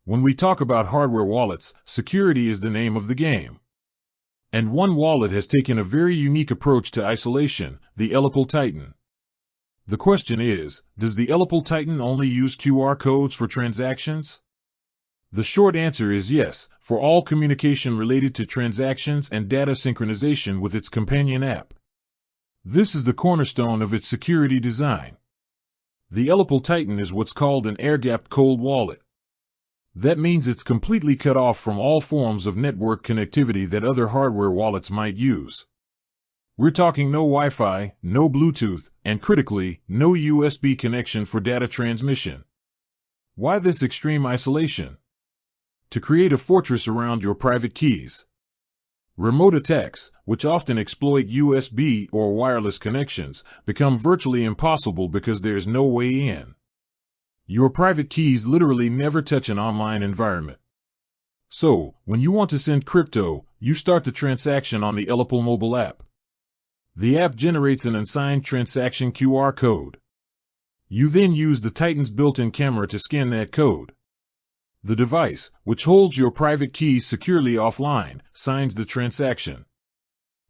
When we talk about hardware wallets, security is the name of the game. And one wallet has taken a very unique approach to isolation, the ELLIPAL Titan. The question is, does the ELLIPAL Titan only use QR codes for transactions? The short answer is yes, for all communication related to transactions and data synchronization with its companion app. This is the cornerstone of its security design. The ELLIPAL Titan is what's called an air-gapped cold wallet. That means it's completely cut off from all forms of network connectivity that other hardware wallets might use. We're talking no Wi-Fi, no Bluetooth, and critically, no USB connection for data transmission. Why this extreme isolation? To create a fortress around your private keys. Remote attacks, which often exploit USB or wireless connections, become virtually impossible because there's no way in. Your private keys literally never touch an online environment. So, when you want to send crypto, you start the transaction on the ELLIPAL mobile app. The app generates an unsigned transaction QR code. You then use the Titan's built-in camera to scan that code. The device, which holds your private keys securely offline, signs the transaction.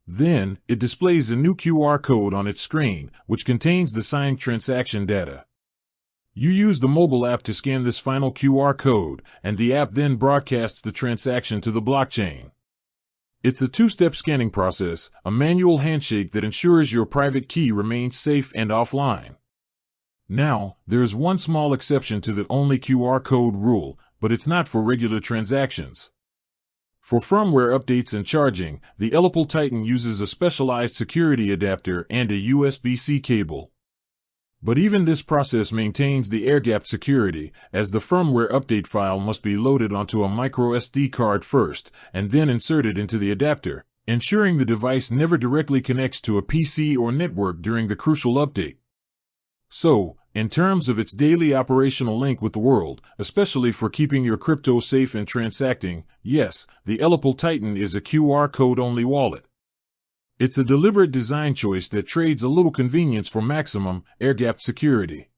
Then, it displays a new QR code on its screen, which contains the signed transaction data. You use the mobile app to scan this final QR code, and the app then broadcasts the transaction to the blockchain. It's a two-step scanning process, a manual handshake that ensures your private key remains safe and offline. Now, there is one small exception to the only QR code rule, but it's not for regular transactions. For firmware updates and charging, the ELLIPAL Titan uses a specialized security adapter and a USB-C cable. But even this process maintains the air-gapped security, as the firmware update file must be loaded onto a microSD card first, and then inserted into the adapter, ensuring the device never directly connects to a PC or network during the crucial update. So, in terms of its daily operational link with the world, especially for keeping your crypto safe and transacting, yes, the ELLIPAL Titan is a QR code-only wallet. It's a deliberate design choice that trades a little convenience for maximum, air-gapped security.